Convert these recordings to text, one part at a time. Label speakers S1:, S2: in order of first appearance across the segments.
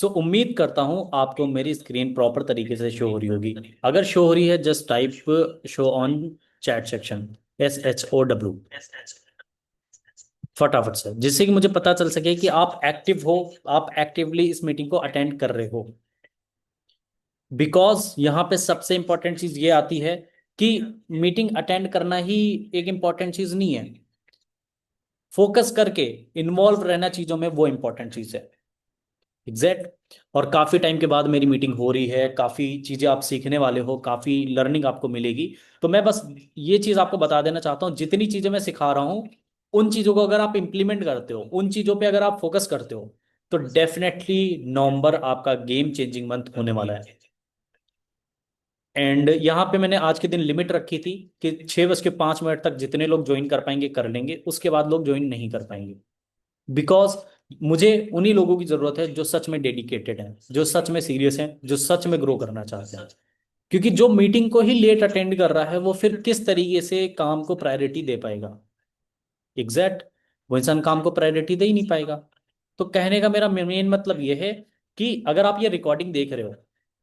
S1: सो उम्मीद करता हूं आपको मेरी स्क्रीन प्रॉपर तरीके से शो हो रही होगी। अगर शो हो रही है just type show on chat section, SHOW, फटाफट से, जिससे कि मुझे पता चल सके कि आप एक्टिव हो, आप एक्टिवली इस मीटिंग को अटेंड कर रहे हो। बिकॉज यहाँ पे सबसे इंपॉर्टेंट चीज ये आती है कि मीटिंग अटेंड करना ही एक इंपॉर्टेंट चीज नहीं है, फोकस करके इन्वॉल्व रहना चीजों में वो इंपॉर्टेंट चीज है। एग्जैक्ट। और काफी टाइम के बाद मेरी मीटिंग हो रही है, काफी चीजें आप सीखने वाले हो, काफी लर्निंग आपको मिलेगी। तो मैं बस ये चीज आपको बता देना चाहता हूँ, जितनी चीजें मैं सिखा रहा हूँ उन चीजों को अगर आप इंप्लीमेंट करते हो, उन चीजों पे अगर आप फोकस करते हो, तो डेफिनेटली नवंबर आपका गेम चेंजिंग मंथ होने वाला है। एंड यहाँ पे मैंने आज के दिन लिमिट रखी थी कि 6:05 तक जितने लोग ज्वाइन कर पाएंगे कर लेंगे, उसके बाद लोग ज्वाइन नहीं कर पाएंगे। बिकॉज मुझे उन्हीं लोगों की जरूरत है जो सच में डेडिकेटेड हैं, जो सच में सीरियस हैं, जो सच में ग्रो करना चाहते हैं। क्योंकि जो मीटिंग को ही लेट अटेंड कर रहा है वो फिर किस तरीके से काम को प्रायोरिटी दे पाएगा। एग्जैक्ट। वो इंसान काम को प्रायोरिटी दे ही नहीं पाएगा। तो कहने का मेरा मेन मतलब ये है कि अगर आप ये रिकॉर्डिंग देख रहे हो,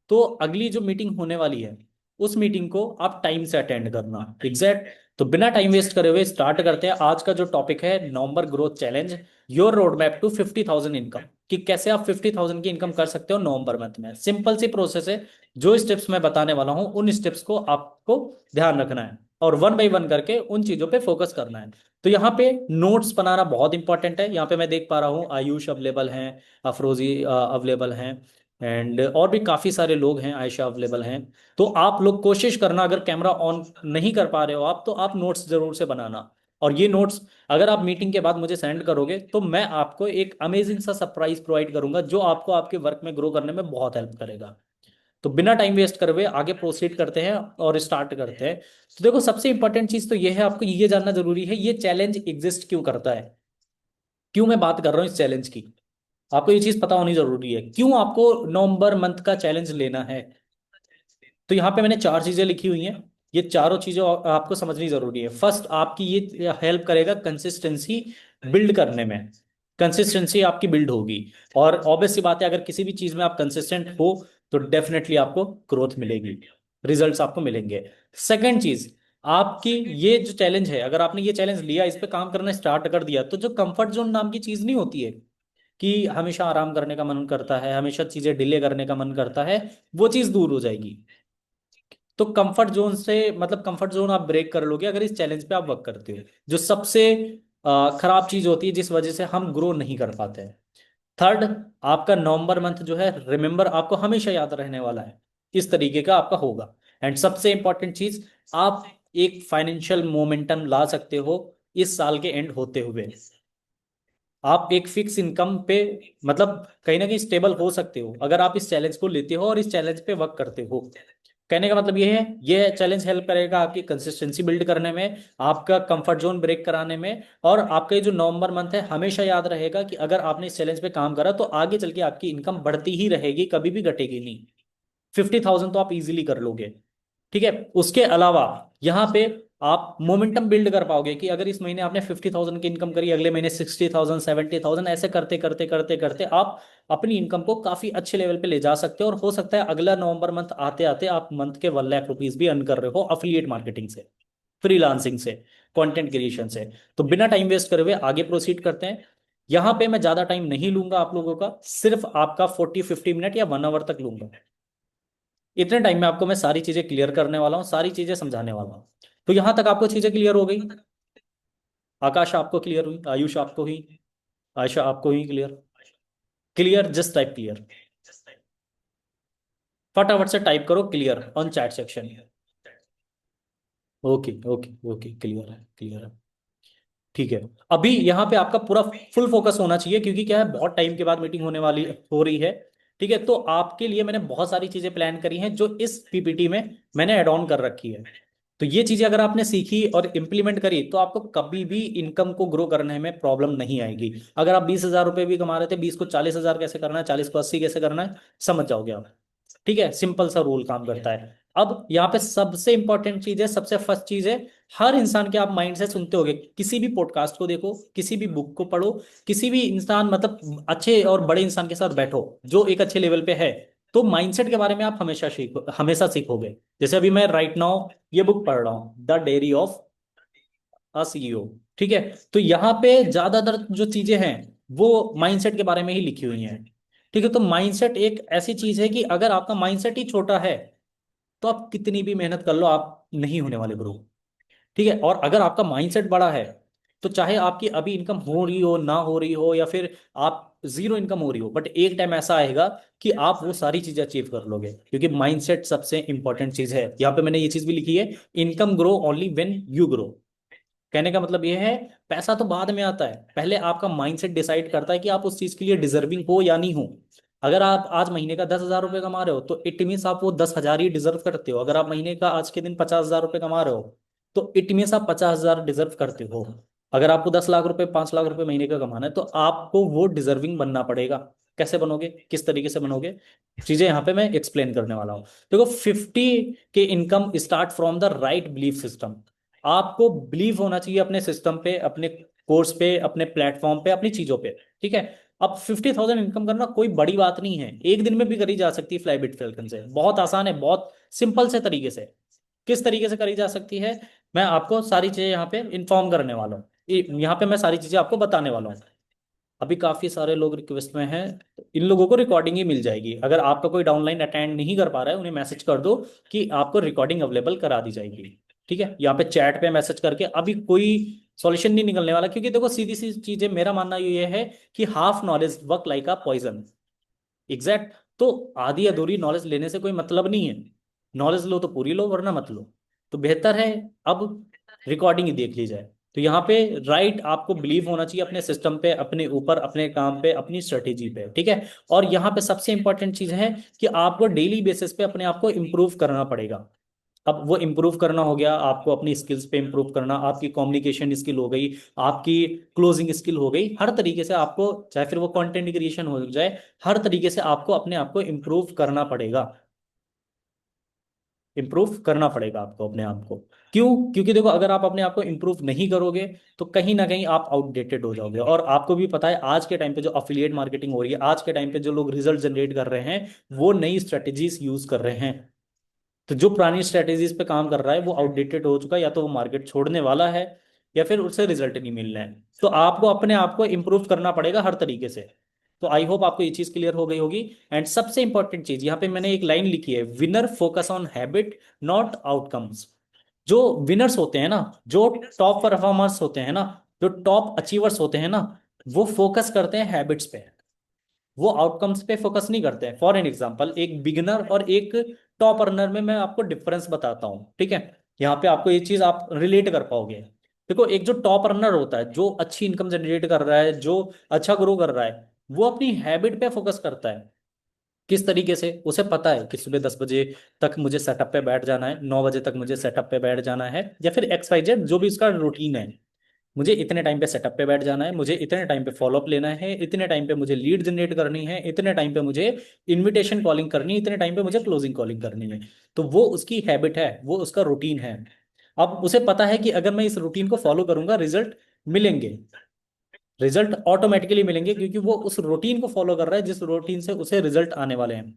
S1: तो अगली जो मीटिंग होने वाली है उस मीटिंग को आप टाइम से अटेंड करना। एग्जैक्ट। तो बिना टाइम वेस्ट करे हुए स्टार्ट करते हैं। आज का जो टॉपिक है, November growth challenge, your road map to 50,000 income, कि कैसे आप 50,000 की इनकम कर सकते हो नवंबर मंथ में। सिंपल सी प्रोसेस है। जो स्टेप्स मैं बताने वाला हूं उन स्टेप्स को आपको ध्यान रखना है और वन बाई वन करके उन चीजों पे फोकस करना है। तो यहाँ पे नोट्स बनाना बहुत इंपॉर्टेंट है। यहाँ पे मैं देख पा रहा हूँ आयुष अवेलेबल हैं, अफरोजी अवेलेबल हैं, एंड और भी काफी सारे लोग हैं, आयशा अवेलेबल हैं। तो आप लोग कोशिश करना, अगर कैमरा ऑन नहीं कर पा रहे हो आप, तो आप नोट्स जरूर से बनाना। और ये नोट्स अगर आप मीटिंग के बाद मुझे सेंड करोगे तो मैं आपको एक अमेजिंग सा सरप्राइज प्रोवाइड करूंगा जो आपको आपके वर्क में ग्रो करने में बहुत हेल्प करेगा। तो बिना टाइम वेस्ट करे हुए आगे प्रोसीड करते हैं और स्टार्ट करते हैं। तो देखो, सबसे इंपॉर्टेंट चीज तो ये है, आपको ये जानना जरूरी है ये चैलेंज एग्जिस्ट क्यों करता है, क्यों मैं बात कर रहा हूँ इस चैलेंज की। आपको ये चीज पता होनी जरूरी है क्यों आपको नवंबर मंथ का चैलेंज लेना है। तो यहाँ पे मैंने चार चीजें लिखी हुई हैं। ये चारों चीजें आपको समझनी जरूरी है। फर्स्ट, आपकी ये हेल्प करेगा कंसिस्टेंसी बिल्ड करने में। कंसिस्टेंसी आपकी बिल्ड होगी, और ऑब्वियस सी बात है, अगर किसी भी चीज में आप कंसिस्टेंट हो तो डेफिनेटली आपको ग्रोथ मिलेगी, रिजल्ट्स आपको मिलेंगे। सेकंड चीज, आपकी ये जो चैलेंज है, अगर आपने ये चैलेंज लिया, इस पे काम करना स्टार्ट कर दिया, तो जो कंफर्ट जोन नाम की चीज नहीं होती है कि हमेशा आराम करने का मन करता है, हमेशा चीजें डिले करने का मन करता है, वो चीज दूर हो जाएगी। तो कंफर्ट जोन से मतलब कंफर्ट जोन आप ब्रेक कर लोगे अगर इस चैलेंज पे आप वर्क करते हो, जो सबसे खराब चीज होती है जिस वजह से हम ग्रो नहीं कर पाते हैं। थर्ड, आपका नवंबर मंथ जो है, रिमेंबर, आपको हमेशा याद रहने वाला है, इस तरीके का आपका होगा। एंड सबसे इंपॉर्टेंट चीज, आप एक फाइनेंशियल मोमेंटम ला सकते हो इस साल के एंड होते हुए। आप एक फिक्स इनकम पे, मतलब कहीं ना कहीं स्टेबल हो सकते हो अगर आप इस चैलेंज को लेते हो और इस चैलेंज पे वर्क करते हो। कहने का मतलब ये है, ये चैलेंज हेल्प करेगा आपकी कंसिस्टेंसी बिल्ड करने में, आपका कंफर्ट जोन ब्रेक कराने में, और आपका ये जो नवंबर मंथ है, हमेशा याद रहेगा कि अगर आपने इस चैलेंज पे काम करा तो आगे चल के आपकी इनकम बढ़ती ही रहेगी, कभी भी घटेगी नहीं। 50,000 तो आप इजीली कर लोगे। ठीक है। उसके अलावा यहाँ पे आप मोमेंटम बिल्ड कर पाओगे कि अगर इस महीने आपने 50,000 की इनकम करी, अगले महीने 60,000, 70,000, ऐसे करते करते करते करते आप अपनी इनकम को काफी अच्छे लेवल पे ले जा सकते हो। और हो सकता है अगला नवंबर मंथ आते आते आप मंथ के 1 लाख रुपीज भी अर्न कर रहे हो अफिलिएट मार्केटिंग से, फ्रीलांसिंग से, कंटेंट क्रिएशन से। तो बिना टाइम वेस्ट करे हुए आगे प्रोसीड करते हैं। यहाँ पे मैं ज्यादा टाइम नहीं लूंगा आप लोगों का, सिर्फ आपका 40-50 मिनट या 1 आवर तक लूंगा। इतने टाइम में आपको मैं सारी चीजें क्लियर करने वाला हूँ, सारी चीजें समझाने वाला हूँ। तो यहां तक आपको चीजें क्लियर हो गई? आकाश आपको क्लियर हुई? आयुष आपको हुई? आयशा आपको हुई clear? Clear, just type clear. फटाफट से टाइप करो clear on chat section. Okay okay okay, clear है, क्लियर है। ठीक है। अभी यहाँ पे आपका पूरा फुल फोकस होना चाहिए, क्योंकि क्या है, बहुत टाइम के बाद मीटिंग होने वाली हो रही है। ठीक है। तो आपके लिए मैंने बहुत सारी चीजें प्लान करी हैं जो इस पीपीटी में मैंने ऐड ऑन कर रखी है। तो ये चीजें अगर आपने सीखी और इम्प्लीमेंट करी तो आपको कभी भी इनकम को ग्रो करने में प्रॉब्लम नहीं आएगी। अगर आप 20,000 रुपये भी कमा रहे थे, 20 को 40,000 कैसे करना है, 40 को 80 कैसे करना है, समझ जाओगे आप। ठीक है। सिंपल सा रूल काम करता है। अब यहाँ पे सबसे इंपॉर्टेंट चीज है, सबसे फर्स्ट चीज है, हर इंसान के आप माइंड से सुनते होगे, किसी भी पॉडकास्ट को देखो, किसी भी बुक को पढ़ो, किसी भी इंसान मतलब अच्छे और बड़े इंसान के साथ बैठो जो एक अच्छे लेवल पे है, तो माइंडसेट के बारे में आप हमेशा सीखोगे। जैसे अभी मैं राइट नाउ ये बुक पढ़ रहा हूँ, the dairy of a CEO. ठीक है, तो यहाँ पे ज्यादातर जो चीजें हैं वो माइंडसेट के बारे में ही लिखी हुई हैं। ठीक है, तो माइंडसेट एक ऐसी चीज है कि अगर आपका माइंडसेट ही छोटा है तो आप कितनी भी मेहनत कर लो, आप नहीं होने वाले ग्रो। ठीक है, और अगर आपका माइंडसेट बड़ा है तो चाहे आपकी अभी इनकम हो रही हो ना हो रही हो, या फिर आप जीरो इनकम हो रही हो, बट एक टाइम ऐसा आएगा कि आप वो सारी चीजें अचीव कर लोगे, क्योंकि माइंडसेट सबसे इंपॉर्टेंट चीज है। यहाँ पे मैंने ये चीज भी लिखी है, income grow only when you grow. कहने का मतलब ये है, पैसा तो बाद में आता है, पहले आपका माइंडसेट डिसाइड करता है कि आप उस चीज के लिए डिजर्विंग हो या नहीं हो। अगर आप आज महीने का 10,000 रुपये कमा रहे हो तो इट मीन्स आप वो 10,000 ही डिजर्व करते हो। अगर आप महीने का आज के दिन 50,000 रुपये कमा रहे हो तो इट मीन्स आप 50,000 डिजर्व करते हो। अगर आपको 10 लाख रुपए 5 लाख रुपए महीने का कमाना है तो आपको वो डिजर्विंग बनना पड़ेगा। कैसे बनोगे, किस तरीके से बनोगे, चीजें यहाँ पे मैं एक्सप्लेन करने वाला हूँ। देखो 50 के income start from the right belief system. आपको बिलीव होना चाहिए अपने सिस्टम पे, अपने कोर्स पे, अपने प्लेटफॉर्म पे, अपनी चीजों पे। ठीक है, अब 50,000 इनकम करना कोई बड़ी बात नहीं है, एक दिन में भी करी जा सकती है फ्लाईबिट फैल्कन से, बहुत आसान है, बहुत सिंपल से तरीके से। किस तरीके से करी जा सकती है, मैं आपको सारी चीजें यहाँ पे इन्फॉर्म करने वाला हूँ, यहाँ पे मैं सारी चीजें आपको बताने वाला हूँ। अभी काफी सारे लोग रिक्वेस्ट में हैं, तो इन लोगों को रिकॉर्डिंग ही मिल जाएगी। अगर आपका कोई डाउनलाइन अटेंड नहीं कर पा रहा है, उन्हें मैसेज कर दो कि आपको रिकॉर्डिंग अवेलेबल करा दी जाएगी। ठीक है, यहाँ पे चैट पे मैसेज करके, अभी कोई सॉल्यूशन नहीं निकलने वाला, क्योंकि देखो सीधी सी चीजें, मेरा मानना ये है कि half knowledge work like a poison. Exact, तो आधी अधूरी नॉलेज लेने से कोई मतलब नहीं है, नॉलेज लो तो पूरी लो, वरना मत लो। तो बेहतर है अब रिकॉर्डिंग ही देख ली जाए। तो यहाँ पे राइट आपको बिलीव होना चाहिए अपने सिस्टम पे, अपने ऊपर, अपने काम पे, अपनी स्ट्रेटेजी पे। ठीक है, और यहाँ पे सबसे इंपॉर्टेंट चीज है कि आपको डेली बेसिस पे अपने आप को इम्प्रूव करना पड़ेगा। अब वो इम्प्रूव करना हो गया, आपको अपनी स्किल्स पे इम्प्रूव करना, आपकी कम्युनिकेशन स्किल हो गई, आपकी क्लोजिंग स्किल हो गई, हर तरीके से आपको, चाहे फिर वो कंटेंट क्रिएशन हो जाए, हर तरीके से आपको अपने आप को इम्प्रूव करना पड़ेगा। इम्प्रूव करना पड़ेगा आपको अपने आप को। क्यों? क्योंकि देखो अगर आप अपने आप को इम्प्रूव नहीं करोगे तो कहीं ना कहीं आप आउटडेटेड हो जाओगे। और आपको भी पता है आज के टाइम पे जो अफिलिएट मार्केटिंग हो रही है, आज के टाइम पे जो लोग रिजल्ट जनरेट कर रहे हैं वो नई स्ट्रेटेजीज यूज कर रहे हैं। तो जो पुरानी स्ट्रेटेजीज पे काम कर रहा है वो आउटडेटेड हो चुका है, या तो वो मार्केट छोड़ने वाला है, या फिर उससे रिजल्ट नहीं मिल रहे हैं। तो आपको अपने आप को इम्प्रूव करना पड़ेगा हर तरीके से। तो आई होप आपको ये चीज क्लियर हो गई होगी। एंड सबसे इंपॉर्टेंट चीज यहाँ पे मैंने एक लाइन लिखी है, winner focus on habit not outcomes. जो विनर्स होते हैं ना, जो टॉप परफॉर्मर्स होते हैं ना, जो टॉप अचीवर्स होते हैं ना, वो फोकस करते हैं हैबिट्स पे, वो आउटकम्स पे फोकस नहीं करते हैं। फॉर एन एग्जाम्पल, एक बिगिनर और एक टॉप अर्नर में मैं आपको डिफरेंस बताता हूँ। ठीक है, यहाँ पे आपको ये चीज आप रिलेट कर पाओगे। देखो एक जो टॉप अर्नर होता है, जो अच्छी इनकम जनरेट कर रहा है, जो अच्छा ग्रो कर रहा है, वो अपनी हैबिट पे फोकस करता है। किस तरीके से? उसे पता है कि सुबह 10 बजे तक मुझे सेटअप पे बैठ जाना है, 9 बजे तक मुझे सेटअप पे बैठ जाना है, या फिर एक्स वाई जेड जो भी उसका रूटीन है, मुझे इतने टाइम पे सेटअप पे बैठ जाना है, मुझे इतने टाइम पे फॉलोअप लेना है, इतने टाइम पे मुझे लीड जनरेट करनी है, इतने टाइम पे मुझे इनविटेशन कॉलिंग करनी है, इतने टाइम पे मुझे क्लोजिंग कॉलिंग करनी है। तो वो उसकी हैबिट है, वो उसका रूटीन है। अब उसे पता है कि अगर मैं इस रूटीन को फॉलो करूंगा रिजल्ट मिलेंगे, रिजल्ट ऑटोमेटिकली मिलेंगे, क्योंकि वो उस रूटीन को फॉलो कर रहा है जिस रूटीन से उसे रिजल्ट आने वाले हैं।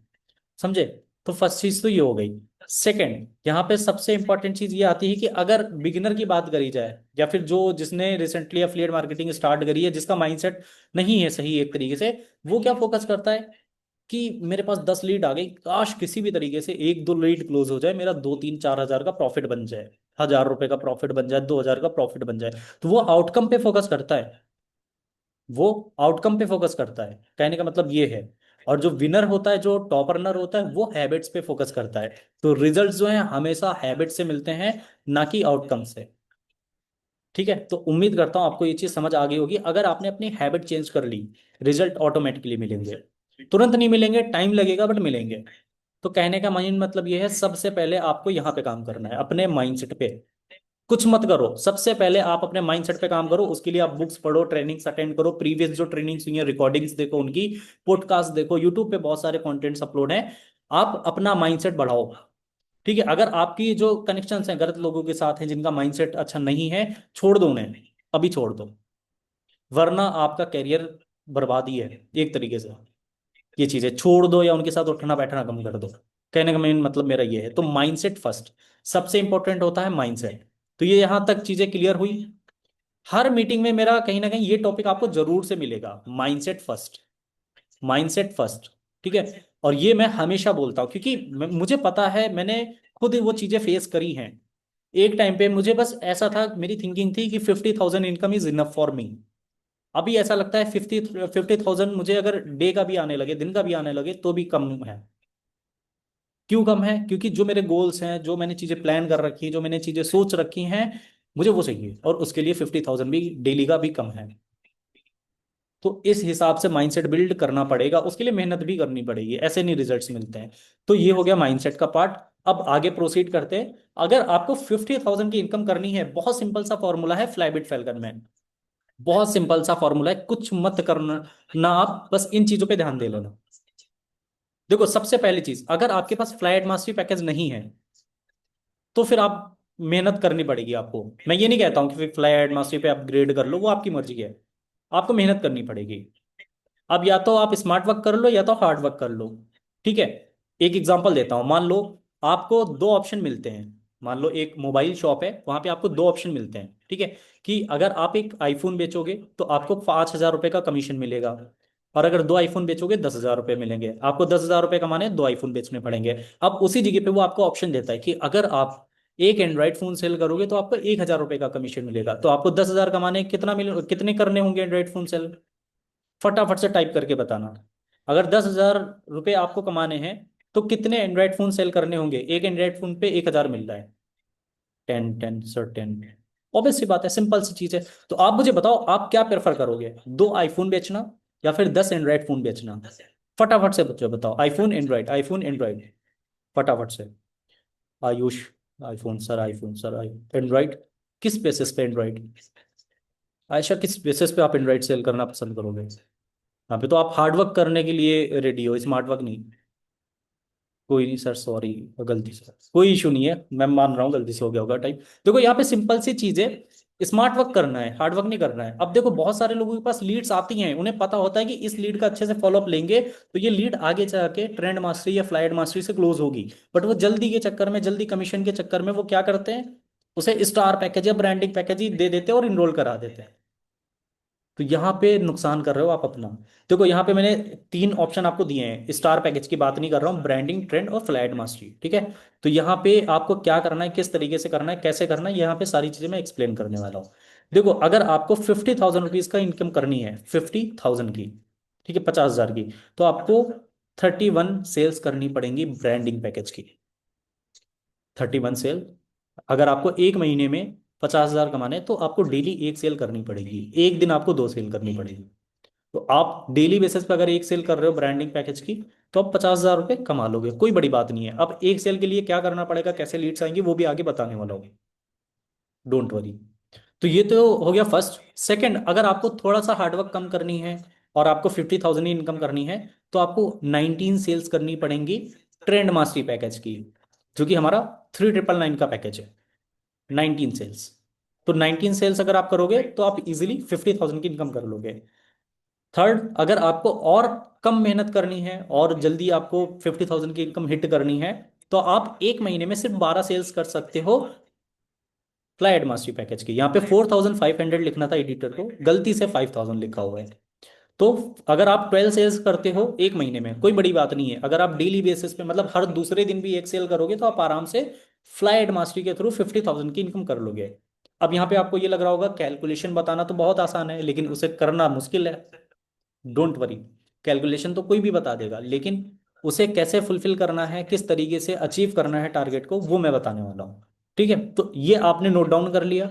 S1: समझे? तो फर्स्ट चीज तो ये हो गई। सेकंड, यहाँ पे सबसे इंपॉर्टेंट चीज ये आती है कि अगर बिगिनर की बात करी जाए, या फिर जो जिसने रिसेंटली एफिलिएट मार्केटिंग स्टार्ट करी है, जिसका माइंडसेट नहीं है सही एक तरीके से, वो क्या फोकस करता है कि मेरे पास 10 लीड आ गई, काश किसी भी तरीके से एक दो लीड क्लोज हो जाए, मेरा 2 3 4 हजार का प्रॉफिट बन जाए, 1,000 रुपए का प्रॉफिट बन जाए, 2,000 का प्रॉफिट बन जाए। तो वो आउटकम पे फोकस करता है, वो आउटकम पे फोकस करता है, कहने का मतलब ये है। और जो विनर होता है, जो टॉप रनर होता है, वो हैबिट्स पे फोकस करता है। तो रिजल्ट्स जो हैं हमेशा हैबिट से मिलते हैं, ना कि आउटकम से। ठीक है, तो उम्मीद करता हूं आपको ये चीज समझ आ गई होगी। अगर आपने अपनी हैबिट चेंज कर ली, रिजल्ट ऑटोमेटिकली मिलेंगे। तुरंत नहीं मिलेंगे, टाइम लगेगा, बट मिलेंगे। तो कहने का माइंड मतलब ये है, सबसे पहले आपको यहाँ पे काम करना है, अपने माइंडसेट पे। कुछ मत करो, सबसे पहले आप अपने माइंडसेट पे काम करो। उसके लिए आप बुक्स पढ़ो, ट्रेनिंग्स अटेंड करो, प्रीवियस जो ट्रेनिंग्स हुई हैं रिकॉर्डिंग्स देखो उनकी, पॉडकास्ट देखो, यूट्यूब पे बहुत सारे कंटेंट्स अपलोड हैं। आप अपना माइंडसेट बढ़ाओ। ठीक है, अगर आपकी जो कनेक्शंस हैं गलत लोगों के साथ हैं, जिनका माइंडसेट अच्छा नहीं है, छोड़ दो उन्हें, अभी छोड़ दो, वरना आपका करियर बर्बाद ही है एक तरीके से। ये चीजें छोड़ दो या उनके साथ उठना बैठना कम कर दो। कहने का मेन मतलब मेरा ये है। तो माइंडसेट फर्स्ट, सबसे इंपॉर्टेंट होता है माइंडसेट। तो ये यहां तक चीजें क्लियर हुई। हर मीटिंग में मेरा कहीं ना कहीं ये टॉपिक आपको जरूर से मिलेगा, माइंडसेट फर्स्ट, माइंडसेट फर्स्ट। ठीक है, और ये मैं हमेशा बोलता हूँ क्योंकि मुझे पता है, मैंने खुद वो चीजें फेस करी हैं। एक टाइम पे मुझे बस ऐसा था, मेरी थिंकिंग थी कि 50,000 income is enough for me. अभी ऐसा लगता है 50,000 मुझे अगर डे का भी आने लगे, दिन का भी आने लगे, तो भी कम है। क्यों कम है? क्योंकि जो मेरे गोल्स हैं, जो मैंने चीजें प्लान कर रखी हैं, जो मैंने चीजें सोच रखी हैं, मुझे वो चाहिए, और उसके लिए 50,000 भी डेली का भी कम है। तो इस हिसाब से माइंडसेट बिल्ड करना पड़ेगा, उसके लिए मेहनत भी करनी पड़ेगी, ऐसे नहीं रिजल्ट्स मिलते हैं। तो ये हो गया माइंडसेट का पार्ट। अब आगे प्रोसीड करते हैं। अगर आपको 50,000 की इनकम करनी है, बहुत सिंपल सा फॉर्मूला है फ्लाईबिट फैलकन में। बहुत सिंपल सा फॉर्मूला है, कुछ मत करना ना, आप बस इन चीजों पे ध्यान दे लेना। देखो, सबसे पहली चीज, अगर आपके पास फ्लाइट मास्टरी पैकेज नहीं है, तो फिर आप मेहनत करनी पड़ेगी आपको। मैं ये नहीं कहता हूँ कि फिर फ्लाइट मास्टरी पे अपग्रेड कर लो, वो आपकी मर्जी है। आपको मेहनत करनी पड़ेगी। अब या तो आप स्मार्ट वर्क कर लो या तो हार्ड वर्क कर लो। ठीक है, एक एग्जांपल देता हूं। मान लो आपको दो ऑप्शन मिलते हैं। मान लो एक मोबाइल शॉप है, वहां पे आपको दो ऑप्शन मिलते हैं। ठीक है, कि अगर आप एक आईफोन बेचोगे तो आपको 5,000 रुपये का कमीशन मिलेगा, और अगर दो आईफोन बेचोगे 10,000 रुपये मिलेंगे। आपको 10,000 रुपये कमाने हैं, दो आईफोन बेचने पड़ेंगे। अब उसी जगह पे वो आपको ऑप्शन देता है कि अगर आप एक एंड्रॉइड फोन सेल करोगे तो आपको 1,000 रुपये का कमीशन मिलेगा। तो आपको 10,000 कमाने कितना मिले, कितने करने होंगे एंड्रॉइड फोन सेल? फटाफट से टाइप करके बताना। अगर 10,000 रुपये आपको कमाने हैं, तो कितने एंड्रॉयड फोन सेल करने होंगे? एक एंड्रॉयड फोन पे 1,000 मिल रहा है। 10 10 सर 10। ऑब्वियस सी बात है, सिंपल सी चीज है। तो आप मुझे बताओ, आप क्या प्रेफर करोगे, दो आईफोन बेचना या फिर 10 एंड्रॉयड फोन बेचना? फटाफट से बच्चों बताओ, आईफोन एंड्रॉयड, आईफोन एंड्रॉयड, फटाफट से। Ayush, iPhone sir, iPhone sir, आई एंड्रॉयड। किस बेसिस पे एंड्रॉयड? आयशा, किस बेसिस पे आप एंड्रॉयड सेल करना पसंद करोगे? यहाँ पे तो आप हार्ड वर्क करने के लिए रेडी हो, स्मार्ट वर्क नहीं। कोई नहीं सर, सॉरी, गलती से, कोई इशू नहीं है, मैं मान रहा हूँ गलती से हो गया होगा टाइप। देखो यहाँ पे सिंपल सी चीज है, स्मार्ट वर्क करना है, हार्ड वर्क नहीं करना है। अब देखो, बहुत सारे लोगों के पास लीड्स आती हैं, उन्हें पता होता है कि इस लीड का अच्छे से फॉलोअप लेंगे तो ये लीड आगे जाके ट्रेंड मास्टरी या फ्लाइट मास्टरी से क्लोज होगी। बट वो जल्दी के चक्कर में, जल्दी कमीशन के चक्कर में, वो क्या करते हैं, उसे स्टार पैकेज या ब्रांडिंग पैकेज ही दे देते हैं और इनरोल करा देते हैं। तो यहाँ पे नुकसान कर रहे हो आप अपना। देखो यहाँ पे मैंने तीन ऑप्शन आपको दिए हैं, स्टार पैकेज की बात नहीं कर रहा हूँ, ब्रांडिंग, ट्रेंड और फ्लाइट मास्टरी। ठीक है, तो यहाँ पे आपको क्या करना है, किस तरीके से करना है, कैसे करना है, यहाँ पे सारी चीजें मैं एक्सप्लेन करने वाला हूँ। देखो, अगर आपको 50,000 रुपीज का इनकम करनी है, 50,000 की, ठीक है, 50,000 की, तो आपको 31 सेल्स करनी पड़ेंगी ब्रांडिंग पैकेज की। 31 सेल। अगर आपको एक महीने में 50,000 कमाने हैं, तो आपको डेली एक सेल करनी पड़ेगी, एक दिन आपको दो सेल करनी पड़ेगी। तो आप डेली बेसिस पे अगर एक सेल कर रहे हो ब्रांडिंग पैकेज की, तो आप 50,000 रुपये कमा लोगे, कोई बड़ी बात नहीं है। अब एक सेल के लिए क्या करना पड़ेगा, कैसे लीड्स आएंगी, वो भी आगे बताने वाला हूँ, डोंट वरी। तो ये तो हो गया फर्स्ट। सेकंड, अगर आपको थोड़ा सा हार्डवर्क कम करनी है और आपको 50,000 ही इनकम करनी है, तो आपको 19 सेल्स करनी पड़ेंगी ट्रेंड मास्टरी पैकेज की, जो कि हमारा 3,999 का पैकेज है। 19 सेल्स। तो 19 सेल्स अगर आप करोगे तो आप इजीली 50,000 की इनकम कर लोगे। थर्ड, अगर आपको और कम मेहनत करनी है और जल्दी आपको 50,000 की इनकम हिट करनी है, तो आप एक महीने में सिर्फ 12 सेल्स कर सकते हो फ्लाइट मास्टरी पैकेज की। यहाँ पे 4,500 लिखना था एडिटर को, गलती से 5,000 लिखा हुआ है। तो अगर आप 12 सेल्स करते हो एक महीने में, कोई बड़ी बात नहीं है। अगर आप डेली बेसिस पे, मतलब हर दूसरे दिन भी एक सेल करोगे, तो आप आराम से फ्लाइट मास्टरी के थ्रू 50,000 की इनकम कर लोगे। अब यहाँ पे आपको ये लग रहा होगा कैलकुलेशन बताना तो बहुत आसान है, लेकिन उसे करना मुश्किल है। डोंट वरी, कैलकुलेशन तो कोई भी बता देगा, लेकिन उसे कैसे फुलफिल करना है, किस तरीके से अचीव करना है टारगेट को, वो मैं बताने वाला हूँ। ठीक है, तो ये आपने नोट डाउन कर लिया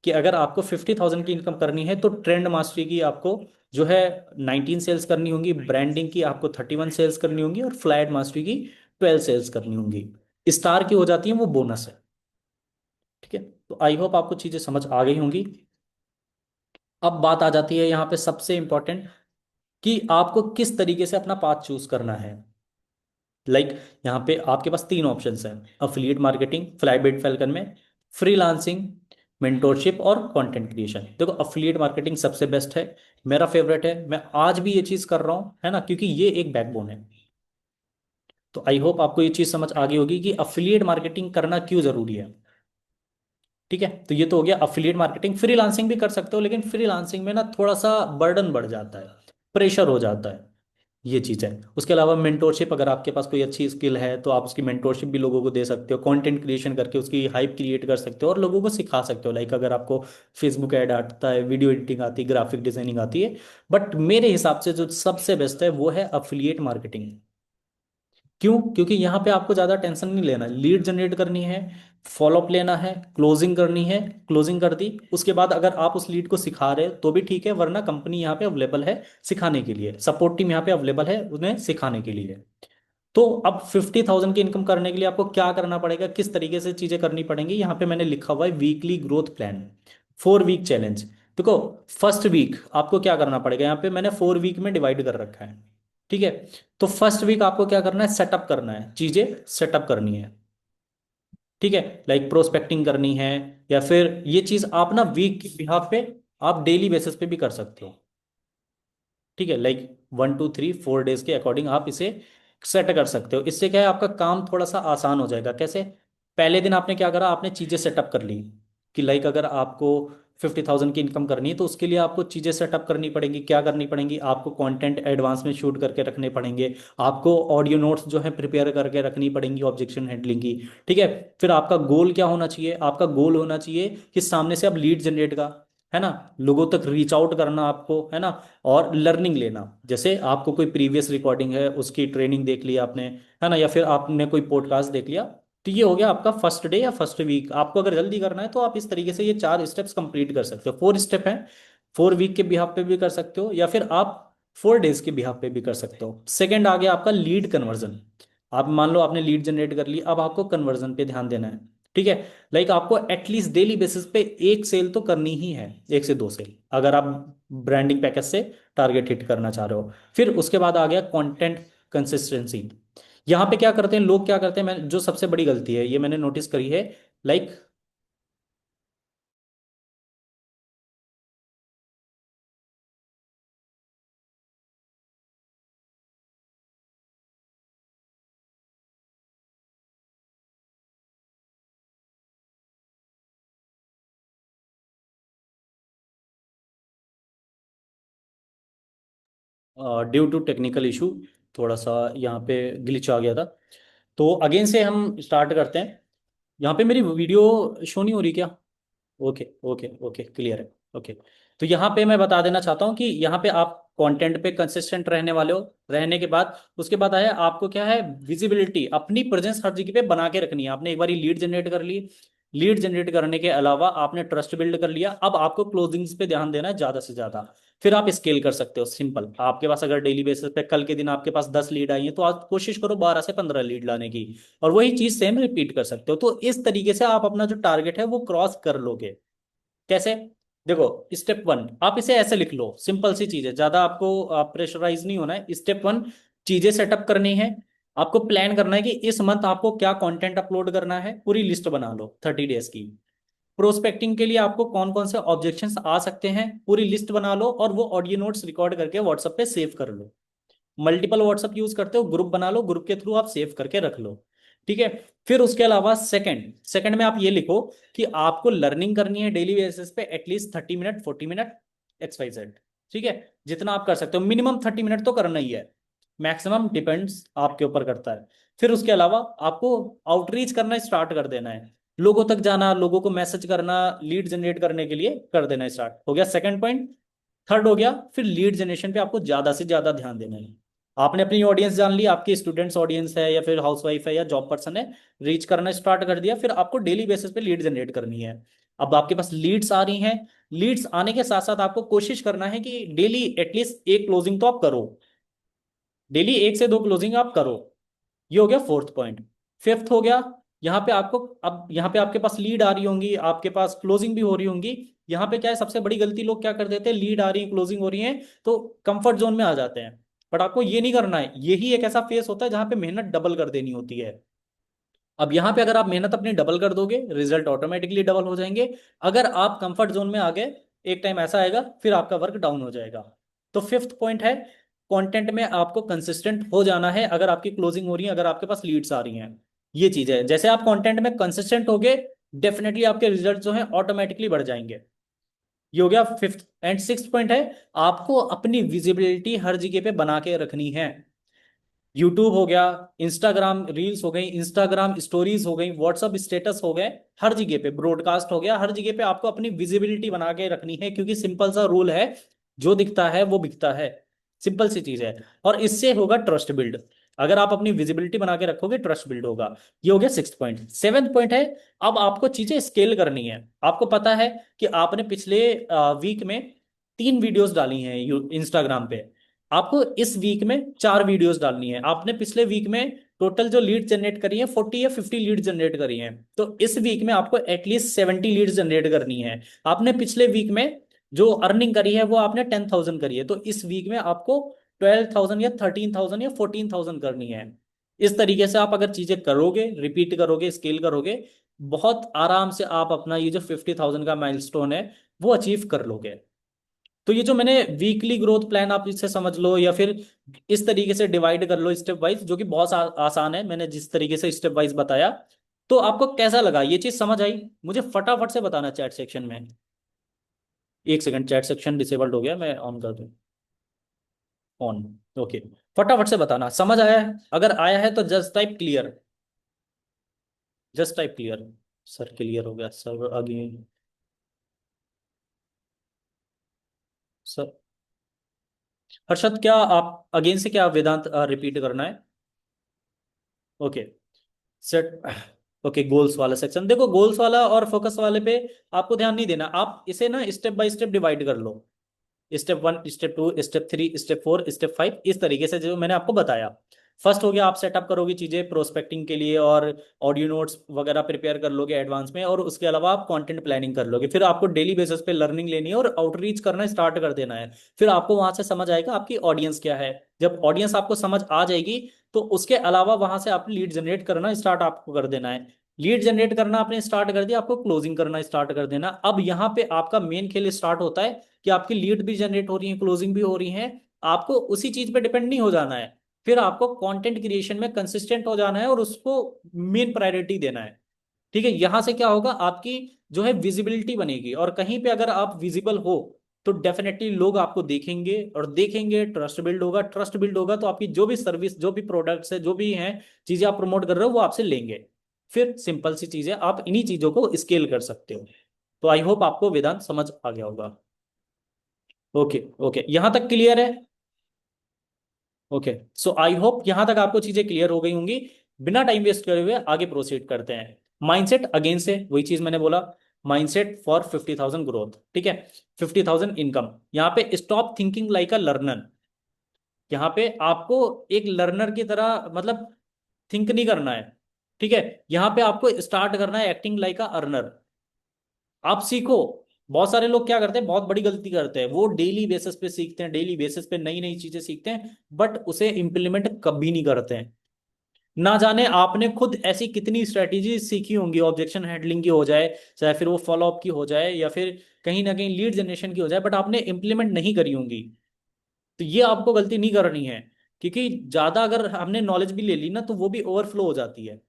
S1: कि अगर आपको 50,000 की इनकम करनी है, तो ट्रेंड मास्टरी की आपको जो है 19 सेल्स करनी होंगी, ब्रांडिंग की आपको 31 सेल्स करनी होंगी, और फ्लैट मास्टरी की 12 सेल्स करनी होंगी। स्टार की हो जाती है, वो बोनस है। ठीक है, तो आई होप आपको चीजें समझ आ गई होंगी। अब बात आ जाती है यहाँ पे सबसे इंपॉर्टेंट, कि आपको किस तरीके से अपना पाथ चूज करना है। लाइक यहाँ पे आपके पास तीन ऑप्शंस हैं, अफिलिएट मार्केटिंग फ्लाईबिट फैल्कन में, फ्रीलांसिंग, मेंटोरशिप और कंटेंट क्रिएशन। देखो अफिलिएट मार्केटिंग सबसे बेस्ट है, मेरा फेवरेट है, मैं आज भी ये चीज कर रहा हूँ, है ना, क्योंकि ये एक बैकबोन है। तो आई होप आपको ये चीज समझ आ गई होगी कि अफिलिएट मार्केटिंग करना क्यों जरूरी है। ठीक है, तो ये तो हो गया अफिलिएट मार्केटिंग। फ्रीलांसिंग भी कर सकते हो, लेकिन फ्रीलांसिंग में ना थोड़ा सा बर्डन बढ़ जाता है, प्रेशर हो जाता है, ये चीज़ है। उसके अलावा मेंटोरशिप, अगर आपके पास कोई अच्छी स्किल है तो आप उसकी मेंटोरशिप भी लोगों को दे सकते हो, कंटेंट क्रिएशन करके उसकी हाइप क्रिएट कर सकते हो और लोगों को सिखा सकते हो। लाइक अगर आपको फेसबुक ऐड आता है, वीडियो एडिटिंग आती है, ग्राफिक डिजाइनिंग आती है, बट मेरे हिसाब से जो सबसे बेस्ट है वो है अफिलिएट मार्केटिंग। क्यों? क्योंकि यहाँ पे आपको ज़्यादा टेंशन नहीं लेना, लीड जनरेट करनी है, फॉलोअप लेना है, क्लोजिंग करनी है, क्लोजिंग कर दी, उसके बाद अगर आप उस लीड को सिखा रहे हो तो भी ठीक है, वरना कंपनी यहाँ पे अवेलेबल है सिखाने के लिए, सपोर्ट टीम यहाँ पे अवेलेबल है उन्हें सिखाने के लिए। तो अब 50,000 की इनकम करने के लिए आपको क्या करना पड़ेगा, किस तरीके से चीजें करनी पड़ेंगी, यहाँ पे मैंने लिखा हुआ है weekly growth plan, 4 week challenge. देखो फर्स्ट वीक आपको क्या करना पड़ेगा, यहाँ पे मैंने 4 वीक में डिवाइड कर रखा है। ठीक है, तो फर्स्ट वीक आपको क्या करना है, सेटअप करना है, चीजें सेटअप करनी है। ठीक है, लाइक प्रोस्पेक्टिंग करनी है, या फिर ये चीज आप ना वीक के बिहाफ पे आप डेली बेसिस पे भी कर सकते हो। ठीक है, लाइक 1 2 3 4 डेज के अकॉर्डिंग आप इसे सेट कर सकते हो। इससे क्या है, आपका काम थोड़ा सा आसान हो जाएगा। कैसे? पहले दिन आपने क्या करा, आपने चीज़ें सेटअप कर ली कि लाइक अगर आपको 50,000 की इनकम करनी है तो उसके लिए आपको चीज़ें सेटअप करनी पड़ेंगी। क्या करनी पड़ेंगी, आपको कंटेंट एडवांस में शूट करके रखने पड़ेंगे, आपको ऑडियो नोट्स जो है प्रिपेयर करके रखनी पड़ेंगी ऑब्जेक्शन हैंडलिंग की। ठीक है, फिर आपका गोल क्या होना चाहिए, आपका गोल होना चाहिए कि सामने से आप लीड जनरेट का, है ना, लोगों तक रीच आउट करना आपको, है ना, और लर्निंग लेना। जैसे आपको कोई प्रीवियस रिकॉर्डिंग है उसकी ट्रेनिंग देख लिया आपने, है ना, या फिर आपने कोई पॉडकास्ट देख लिया, तो ये हो गया आपका फर्स्ट डे या फर्स्ट वीक। आपको अगर जल्दी करना है तो आप इस तरीके से ये 4 स्टेप्स कंप्लीट कर सकते हो। 4 स्टेप हैं, 4 वीक के बिहाफ पे भी कर सकते हो, या फिर आप 4 डेज के बिहाफ पे भी कर सकते हो। सेकंड आ गया आपका लीड कन्वर्जन। आप मान लो आपने लीड जनरेट कर ली, अब आपको कन्वर्जन पे ध्यान देना है। ठीक है, लाइक आपको एटलीस्ट डेली बेसिस पे एक सेल तो करनी ही है, 1 से 2 सेल, अगर आप ब्रांडिंग पैकेज से टारगेट हिट करना चाह रहे हो। फिर उसके बाद आ गया कंटेंट कंसिस्टेंसी। यहाँ पे क्या करते हैं लोग, क्या करते हैं, मैं जो सबसे बड़ी गलती है ये मैंने नोटिस करी है, like due to technical issue थोड़ा सा यहाँ पे ग्लिच आ गया था। तो अगेन से हम स्टार्ट करते हैं। यहाँ पे मेरी वीडियो शो नहीं हो रही क्या? ओके ओके ओके, क्लियर है। ओके, तो यहाँ पे मैं बता देना चाहता हूँ कि यहाँ पे आप कंटेंट पे कंसिस्टेंट रहने वाले हो, रहने के बाद उसके बाद आया आपको क्या है, विजिबिलिटी, अपनी प्रेजेंस हर जगह पे बना के रखनी है। आपने एक बार लीड जनरेट कर ली, लीड जनरेट करने के अलावा आपने ट्रस्ट बिल्ड कर लिया, अब आपको क्लोजिंग्स पे ध्यान देना है ज्यादा से ज्यादा। फिर आप स्केल कर सकते हो, सिंपल। आपके पास अगर डेली बेसिस पे कल के दिन आपके पास 10 लीड आई है तो आज कोशिश करो 12 से 15 लीड लाने की, और वही चीज सेम रिपीट कर सकते हो। तो इस तरीके से आप अपना जो टारगेट है वो क्रॉस कर लोगे। कैसे? देखो स्टेप 1 आप इसे ऐसे लिख लो, सिंपल सी चीज है, ज्यादा आपको प्रेशराइज नहीं होना है। स्टेप 1 चीजें सेटअप करनी है, आपको प्लान करना है कि इस मंथ आपको क्या कंटेंट अपलोड करना है, पूरी लिस्ट बना लो 30 डेज की। प्रोस्पेक्टिंग के लिए आपको कौन कौन से ऑब्जेक्शंस आ सकते हैं, पूरी लिस्ट बना लो, और वो ऑडियो नोट्स रिकॉर्ड करके व्हाट्सएप पे सेव कर लो। मल्टीपल व्हाट्सएप यूज करते हो, ग्रुप बना लो, ग्रुप के थ्रू आप सेव करके रख लो। ठीक है, फिर उसके अलावा सेकंड सेकंड में आप ये लिखो कि आपको लर्निंग करनी है डेली बेसिस पे एटलीस्ट 30 मिनट 40 मिनट, XYZ। ठीक है, जितना आप कर सकते हो, मिनिमम 30 मिनट तो करना ही है, मैक्सिमम डिपेंड्स आपके ऊपर करता है। फिर उसके अलावा आपको आउटरीच करना स्टार्ट कर देना है, लोगों तक जाना, लोगों को मैसेज करना, लीड जनरेट करने के लिए कर देना स्टार्ट। हो गया सेकंड पॉइंट। थर्ड हो गया, फिर लीड जनरेशन पे आपको ज्यादा से ज्यादा ध्यान देना है। आपने अपनी ऑडियंस जान ली, आपकी स्टूडेंट्स ऑडियंस है या फिर हाउसवाइफ है या जॉब पर्सन है, रीच करना स्टार्ट कर दिया। फिर आपको डेली बेसिस पे लीड जनरेट करनी है। अब आपके पास लीड्स आ रही हैं, लीड्स आने के साथ साथ आपको कोशिश करना है कि डेली एटलीस्ट एक क्लोजिंग तो आप करो, डेली 1 से 2 क्लोजिंग आप करो। ये हो गया फोर्थ पॉइंट। फिफ्थ हो गया, यहाँ पे आपको, अब यहाँ पे आपके पास लीड आ रही होंगी, आपके पास क्लोजिंग भी हो रही होंगी। यहाँ पे क्या है, सबसे बड़ी गलती लोग क्या कर देते हैं, लीड आ रही है क्लोजिंग हो रही है तो कंफर्ट जोन में आ जाते हैं। बट आपको ये नहीं करना है, यही एक ऐसा फेस होता है जहां पे मेहनत डबल कर देनी होती है। अब यहां पे अगर आप मेहनत अपनी डबल कर दोगे, रिजल्ट ऑटोमेटिकली डबल हो जाएंगे। अगर आप कंफर्ट जोन में आ गए, एक टाइम ऐसा आएगा फिर आपका वर्क डाउन हो जाएगा। तो फिफ्थ पॉइंट है, कंटेंट में आपको कंसिस्टेंट हो जाना है। अगर आपकी क्लोजिंग हो रही है, अगर आपके पास लीड्स आ रही हैं, ये चीज है। जैसे आप कंटेंट में कंसिस्टेंट होगे, डेफिनेटली आपके रिजल्ट जो है ऑटोमेटिकली बढ़ जाएंगे। ये हो गया फिफ्थ। एंड सिक्स पॉइंट है, आपको अपनी विजिबिलिटी हर जगह पे बना के रखनी है। यूट्यूब हो गया, इंस्टाग्राम रील्स हो गई, इंस्टाग्राम स्टोरीज हो गई, व्हाट्सअप स्टेटस हो गए, हर जगह पे ब्रॉडकास्ट हो गया, हर जगह पे आपको अपनी विजिबिलिटी बना के रखनी है। क्योंकि सिंपल सा रूल है, जो दिखता है वो बिकता है। सिंपल सी चीज है। और इससे होगा ट्रस्ट बिल्ड। अगर आप अपनी विजिबिलिटी बना के रखोगे, ट्रस्ट बिल्ड होगा। ये हो गया सिक्स पॉइंट। सेवेंथ पॉइंट है, अब आपको चीजें स्केल करनी है। आपको पता है कि आपने पिछले वीक में 3 वीडियोस डाली हैं इंस्टाग्राम पे। आपको इस वीक में 4 वीडियोस डालनी है। आपने पिछले वीक में टोटल जो लीड जनरेट करी है 40 या 50 लीड जनरेट करी हैं, तो इस वीक में आपको एटलीस्ट 70 लीड जनरेट करनी है। आपने पिछले वीक में जो अर्निंग करी है वो आपने 10,000 करी है, तो इस वीक में आपको 12,000 या 13,000 या 14,000 करनी है। इस तरीके से आप अगर चीजें करोगे, रिपीट करोगे, स्केल करोगे, बहुत आराम से आप अपना ये जो 50,000 का माइलस्टोन है वो अचीव कर लोगे। तो ये जो मैंने वीकली ग्रोथ प्लान, आप इससे समझ लो या फिर इस तरीके से डिवाइड कर लो स्टेप वाइज, जो कि बहुत आसान है, मैंने जिस तरीके से स्टेप वाइज बताया। तो आपको कैसा लगा, ये चीज समझ आई? मुझे फटाफट से बताना चैट सेक्शन में। एक सेकंड, चैट सेक्शन डिसेबल्ड हो गया, मैं ऑन कर दूं। ऑन। ओके। फटाफट से बताना समझ आया है। अगर आया है तो just type clear. Just type clear. Sir clear हो गया सर, अगेन। सर हर्षद, क्या आप अगेन से क्या वेदांत रिपीट करना है? ओके। सेट। ओके, गोल्स वाला सेक्शन देखो, गोल्स वाला और फोकस वाले पे आपको ध्यान नहीं देना। आप इसे ना स्टेप बाय स्टेप डिवाइड कर लो। Step 1, step 2, step 3, step 4, step 5, इस तरीके से जो मैंने आपको बताया। फर्स्ट हो गया, आप सेटअप करोगे चीजें प्रोस्पेक्टिंग के लिए, और ऑडियो नोट्स वगैरह प्रिपेयर कर लोगे एडवांस में, और उसके अलावा आप कंटेंट प्लानिंग कर लोगे। फिर आपको डेली बेसिस पे लर्निंग लेनी है और आउटरीच करना स्टार्ट कर देना है। फिर आपको वहां से समझ आएगा आपकी ऑडियंस क्या है। जब ऑडियंस आपको समझ आ जाएगी, तो उसके अलावा वहां से आप लीड जनरेट करना स्टार्ट आपको कर देना है। लीड जनरेट करना आपने स्टार्ट कर दिया, आपको क्लोजिंग करना स्टार्ट कर देना। अब यहाँ पे आपका मेन खेल स्टार्ट होता है कि आपकी लीड भी जनरेट हो रही है, क्लोजिंग भी हो रही है। आपको उसी चीज पे डिपेंड नहीं हो जाना है। फिर आपको कंटेंट क्रिएशन में कंसिस्टेंट हो जाना है और उसको मेन प्रायोरिटी देना है। ठीक है, यहां से क्या होगा, आपकी जो है विजिबिलिटी बनेगी, और कहीं पे अगर आप विजिबल हो, तो डेफिनेटली लोग आपको देखेंगे, और देखेंगे ट्रस्ट बिल्ड होगा, ट्रस्ट बिल्ड होगा तो आपकी जो भी सर्विस, जो भी प्रोडक्ट्स है, जो भी हैं चीजें आप प्रमोट कर रहे हो, वो आपसे लेंगे। फिर सिंपल सी चीजें, आप इन्हीं चीजों को स्केल कर सकते हो। तो आई होप आपको वेदांत समझ आ गया होगा। ओके। ओके, यहां तक क्लियर है? ओके। सो आई होप यहां तक आपको चीजें क्लियर हो गई होंगी। बिना टाइम वेस्ट करे हुए आगे प्रोसीड करते हैं। माइंडसेट अगेन से वही चीज मैंने बोला, माइंडसेट फॉर 50,000 ग्रोथ। ठीक है, 50,000 इनकम। यहाँ पे stop thinking like a learner. यहाँ पे आपको एक लर्नर की तरह मतलब थिंक नहीं करना है। ठीक है, यहाँ पे आपको स्टार्ट करना है एक्टिंग लाइक अ अर्नर। आप सीखो। बहुत सारे लोग क्या करते हैं, बहुत बड़ी गलती करते हैं, वो डेली बेसिस पे सीखते हैं, डेली बेसिस पे नई नई चीजें सीखते हैं, बट उसे इंप्लीमेंट कभी नहीं करते हैं। ना जाने आपने खुद ऐसी कितनी स्ट्रेटेजी सीखी होंगी, ऑब्जेक्शन हैंडलिंग की हो जाए, चाहे फिर वो फॉलो अप की हो जाए, या फिर कहीं ना कहीं लीड जनरेशन की हो जाए, बट आपने इंप्लीमेंट नहीं करी होंगी। तो ये आपको गलती नहीं करनी है। क्योंकि ज्यादा अगर हमने नॉलेज भी ले ली ना, तो वो भी ओवरफ्लो हो जाती है,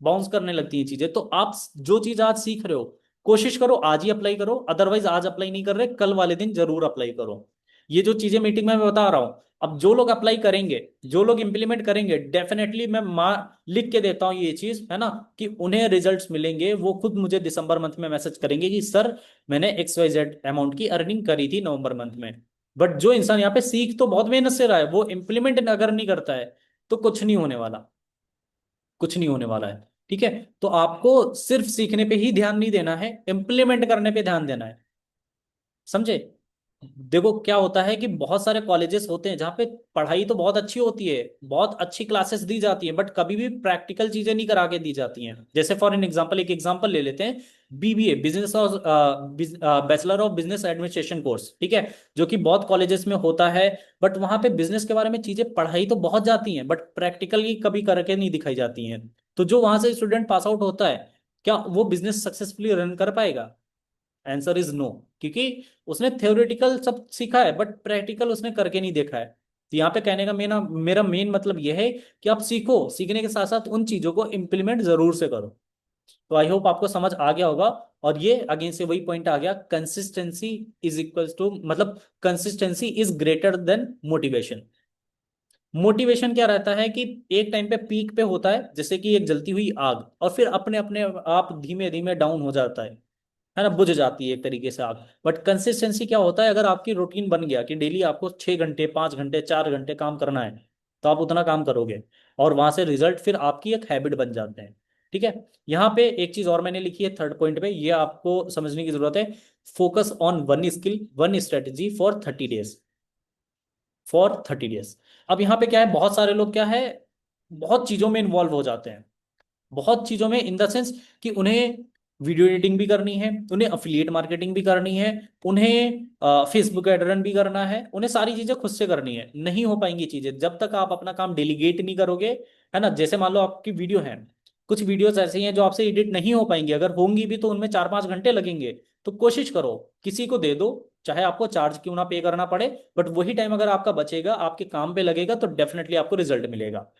S1: बाउंस करने लगती हैं चीजें। तो आप जो चीज आज सीख रहे हो, कोशिश करो आज ही अप्लाई करो। अदरवाइज आज अप्लाई नहीं कर रहे, कल वाले दिन जरूर अप्लाई करो। ये जो चीजें मीटिंग में मैं बता रहा हूं, अब जो लोग अप्लाई करेंगे, जो लोग इंप्लीमेंट करेंगे, डेफिनेटली मैं लिख के देता हूं ये चीज, है ना, कि उन्हें रिजल्ट्स मिलेंगे। वो खुद मुझे दिसंबर मंथ में मैसेज करेंगे कि सर, मैंने XYZ अमाउंट की अर्निंग करी थी नवंबर मंथ में। बट जो इंसान यहाँ पे सीख तो बहुत मेहनत से रहा है, वो इंप्लीमेंट अगर नहीं करता है, तो कुछ नहीं होने वाला। कुछ नहीं होने वाला है। ठीक है, तो आपको सिर्फ सीखने पे ही ध्यान नहीं देना है, इंप्लीमेंट करने पे ध्यान देना है। समझे? देखो क्या होता है कि बहुत सारे कॉलेजेस होते हैं जहाँ पे पढ़ाई तो बहुत अच्छी होती है, बहुत अच्छी क्लासेस दी जाती हैं, बट कभी भी प्रैक्टिकल चीजें नहीं करा के दी जाती हैं। जैसे फॉर एन एग्जांपल, एक एग्जांपल ले लेते हैं, बीबीए, बिजनेस और bachelor of business administration course, ठीक है, जो कि बहुत कॉलेजेस में होता है। बट वहाँ पे बिजनेस के बारे में चीजें पढ़ाई तो बहुत जाती हैं, बट प्रैक्टिकली कभी करके नहीं दिखाई जाती हैं। तो जो वहां से स्टूडेंट पास आउट होता है, क्या वो बिजनेस सक्सेसफुली रन कर पाएगा? आंसर इज नो, क्योंकि उसने थ्योरेटिकल सब सीखा है बट प्रैक्टिकल उसने करके नहीं देखा है। तो यहाँ पे कहने का मेरा मेन मतलब यह है कि आप सीखो, सीखने के साथ साथ उन चीजों को इम्प्लीमेंट जरूर से करो। तो आई होप आपको समझ आ गया होगा। और ये अगेन से वही पॉइंट आ गया, कंसिस्टेंसी इज इक्वल टू, मतलब consistency is greater than motivation. Motivation क्या रहता है कि एक टाइम पे पीक पे होता है, जैसे कि एक जलती हुई आग, और फिर अपने अपने आप धीमे धीमे डाउन हो जाता है ना, बुझ जाती है एक तरीके से आग। बट कंसिस्टेंसी क्या होता है, अगर आपकी रूटीन बन गया कि डेली आपको 6 घंटे, 5 घंटे, 4 घंटे काम करना है, तो आप उतना काम करोगे, और वहां से रिजल्ट फिर आपकी एक हैबिट बन जाते हैं। ठीक है। यहाँ पे एक चीज और मैंने लिखी है थर्ड पॉइंट पे, ये आपको समझने की जरूरत है। Focus on one skill, one strategy for 30 days, for 30 days. अब यहाँ पे क्या है, बहुत सारे लोग क्या है, बहुत चीजों में इन्वॉल्व हो जाते हैं, बहुत चीजों में इन द सेंस कि उन्हें वीडियो एडिटिंग भी करनी है, उन्हें अफिलिएट मार्केटिंग भी करनी है, उन्हें फेसबुक एड रन भी करना है, उन्हें सारी चीजें खुद से करनी है। नहीं हो पाएंगी चीजें जब तक आप अपना काम डेलीगेट नहीं करोगे, है ना। जैसे मान लो आपकी वीडियो है, कुछ वीडियोस ऐसी हैं जो आपसे एडिट नहीं हो पाएंगी, अगर होंगी भी तो उनमें 4-5 घंटे लगेंगे। तो कोशिश करो, किसी को दे दो, चाहे आपको चार्ज क्यों ना पे करना पड़े, बट वही टाइम अगर आपका बचेगा, आपके काम पे लगेगा, तो डेफिनेटली आपको रिजल्ट मिलेगा।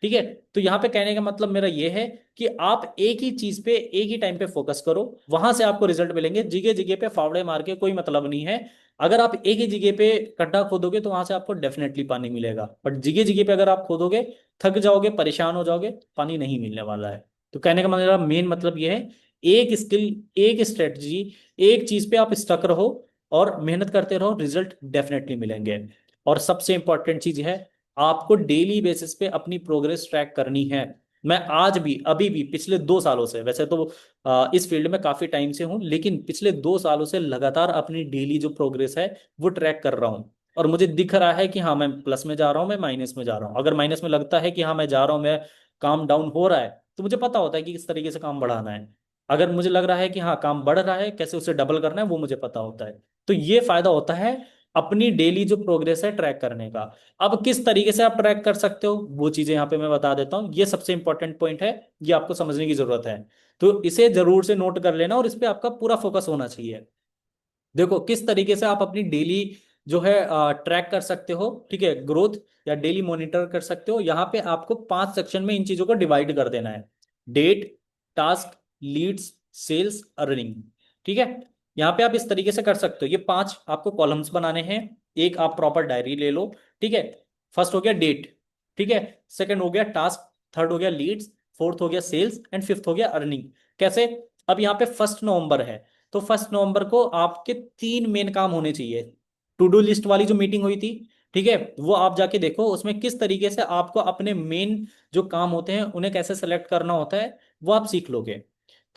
S1: ठीक है। तो यहाँ पे कहने का मतलब मेरा ये है कि आप एक ही चीज पे एक ही टाइम पे फोकस करो, वहां से आपको रिजल्ट मिलेंगे। जगह जगह पे फावड़े मार के कोई मतलब नहीं है। अगर आप एक ही जगह पे गड्ढा खोदोगे तो वहां से आपको डेफिनेटली पानी मिलेगा, बट जगह जगह पे अगर आप खोदोगे, थक जाओगे, परेशान हो जाओगे, पानी नहीं मिलने वाला है। तो कहने का मेरा मेन मतलब ये है, एक स्किल, एक स्ट्रेटजी, एक चीज पे आप स्टक रहो और मेहनत करते रहो, रिजल्ट डेफिनेटली मिलेंगे। और सबसे इंपॉर्टेंट चीज है, आपको डेली बेसिस पे अपनी प्रोग्रेस ट्रैक करनी है। मैं आज भी, अभी भी, पिछले 2 सालों से, वैसे तो इस फील्ड में काफी टाइम से हूं, लेकिन पिछले 2 सालों से लगातार अपनी डेली जो प्रोग्रेस है वो ट्रैक कर रहा हूं। और मुझे दिख रहा है कि हाँ मैं प्लस में जा रहा हूँ, मैं माइनस में जा रहा हूँ। अगर माइनस में लगता है कि हाँ मैं जा रहा हूँ, मैं काम डाउन हो रहा है, तो मुझे पता होता है कि किस तरीके से काम बढ़ाना है। अगर मुझे लग रहा है कि हाँ काम बढ़ रहा है, कैसे उसे डबल करना है, वो मुझे पता होता है। तो ये फायदा होता है अपनी डेली जो प्रोग्रेस है ट्रैक करने का। अब किस तरीके से आप ट्रैक कर सकते हो, वो चीजें यहाँ पे मैं बता देता हूँ। ये सबसे इंपॉर्टेंट पॉइंट है, ये आपको समझने की जरूरत है। तो इसे जरूर से नोट कर लेना और इस पे आपका पूरा फोकस होना चाहिए। देखो किस तरीके से आप अपनी डेली जो है ट्रैक कर सकते हो, ठीक है, ग्रोथ, या डेली मॉनिटर कर सकते हो। यहाँ पे आपको 5 सेक्शन में इन चीजों को डिवाइड कर देना है: date, task, leads, sales, earning. ठीक है। यहाँ पे आप इस तरीके से कर सकते हो, ये 5 आपको कॉलम्स बनाने हैं। एक आप प्रॉपर डायरी ले लो, ठीक है। फर्स्ट हो गया डेट, ठीक है, सेकंड हो गया टास्क, थर्ड हो गया लीड्स, फोर्थ हो गया सेल्स, एंड फिफ्थ हो गया अर्निंग। कैसे? अब यहाँ पे 1 नवंबर है, तो 1 नवंबर को आपके 3 मेन काम होने चाहिए। टू डू लिस्ट वाली जो मीटिंग हुई थी, ठीक है, वो आप जाके देखो, उसमें किस तरीके से आपको अपने मेन जो काम होते हैं उन्हें कैसे सेलेक्ट करना होता है, वो आप सीख लोगे।